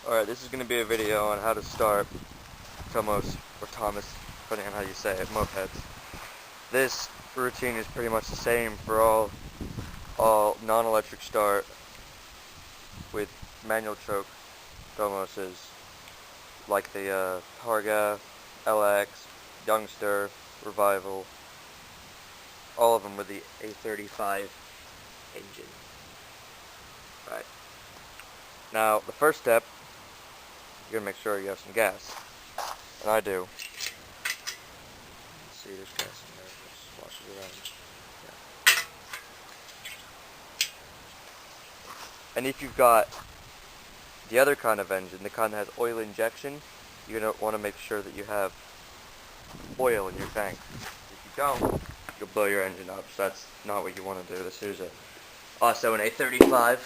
Alright, this is going to be a video on how to start Tomos, or Thomas, depending on how you say it, mopeds. This routine is pretty much the same for all non-electric start with manual choke Tomoses, like the Targa, LX, Youngster, Revival, all of them with the A35 engine. Right. Now, the first step, you're going to make sure you have some gas. And I do. See, there's gas in there. It just washes it around. Yeah. And if you've got the other kind of engine, the kind that has oil injection, you're going to want to make sure that you have oil in your tank. If you don't, you'll blow your engine up. So that's not what you want to do. This is also an A35.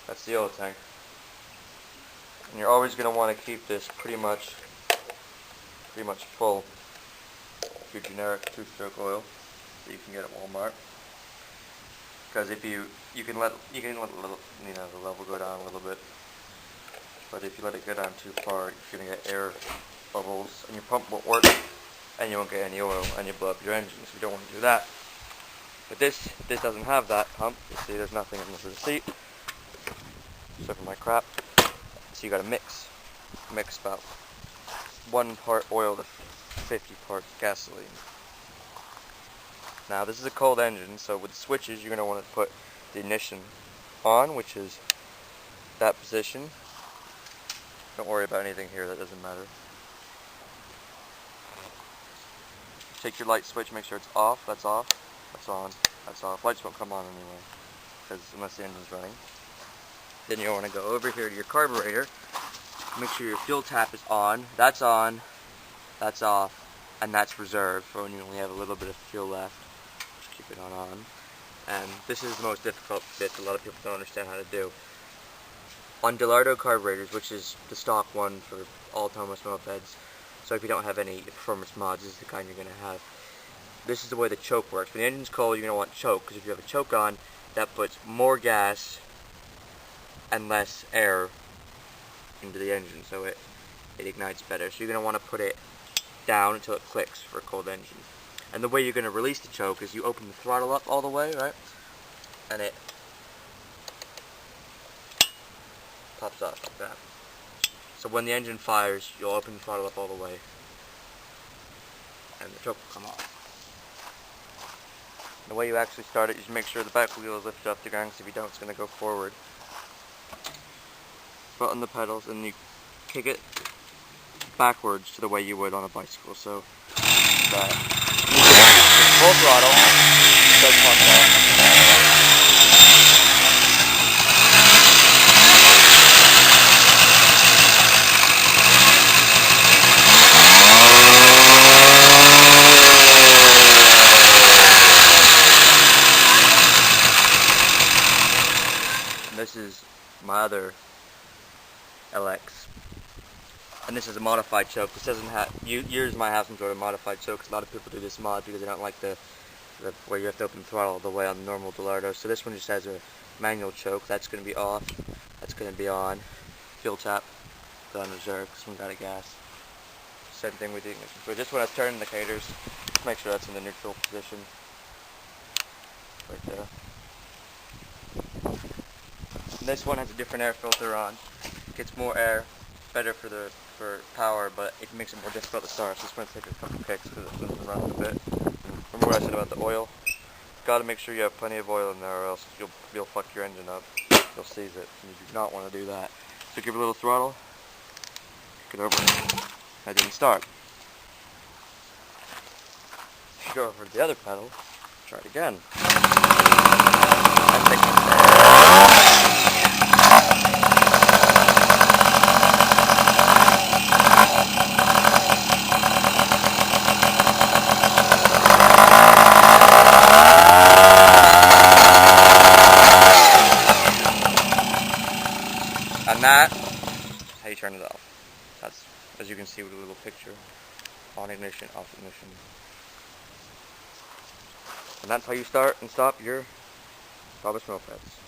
That's the oil tank. And you're always going to want to keep this pretty much full of your generic two-stroke oil that you can get at Walmart. Because if you can let the level go down a little bit, but if you let it go down too far, you're going to get air bubbles, and your pump won't work, and you won't get any oil, and you blow up your engine. So you don't want to do that. But this doesn't have that pump. You see, there's nothing in the seat except for my crap. So you got to mix about 1 part oil to 50 parts gasoline. Now this is a cold engine, so with switches you're going to want to put the ignition on, which is that position. Don't worry about anything here, that doesn't matter. Take your light switch, make sure it's off, that's off, that's on, that's off. Lights won't come on anyway, because unless the engine's running. Then you want to go over here to your carburetor, make sure your fuel tap is on, that's off, and that's reserved for when you only have a little bit of fuel left. Just keep it on. And this is the most difficult bit a lot of people don't understand how to do. On Delardo carburetors, which is the stock one for all Tomos mopeds, so if you don't have any performance mods, this is the kind you're going to have. This is the way the choke works. When the engine's cold, you're going to want choke, because if you have a choke on, that puts more gas and less air into the engine, so it ignites better. So you're going to want to put it down until it clicks for a cold engine. And the way you're going to release the choke is you open the throttle up all the way, right? And it pops off like that. So when the engine fires, you'll open the throttle up all the way, and the choke will come off. The way you actually start it is you make sure the back wheel is lifted off the ground, because if you don't, it's going to go forward. Foot on the pedals, and you kick it backwards to the way you would on a bicycle. So that full throttle, does contact. And this is my other LX, and this is a modified choke. This doesn't have, yours might have some sort of modified choke, because a lot of people do this mod because they don't like the where you have to open the throttle the way on the normal Delardo. So this one just has a manual choke. That's going to be off, that's going to be on. Fuel tap, put on reserve, this one got a gas. Same thing with the ignition. So this one has turn indicators, make sure that's in the neutral position, right there. And this one has a different air filter on. Gets more air, better for power, but it makes it more difficult to start. So it's going to take a couple kicks because it's going to run a bit. Remember what I said about the oil? Got to make sure you have plenty of oil in there, or else you'll fuck your engine up. You'll seize it, and you do not want to do that. So give it a little throttle, kick it over, that didn't start. If you go over to the other pedal, try it again. And that's how you turn it off. That's, as you can see with a little picture, on ignition, off ignition. And that's how you start and stop your Tomos mopeds.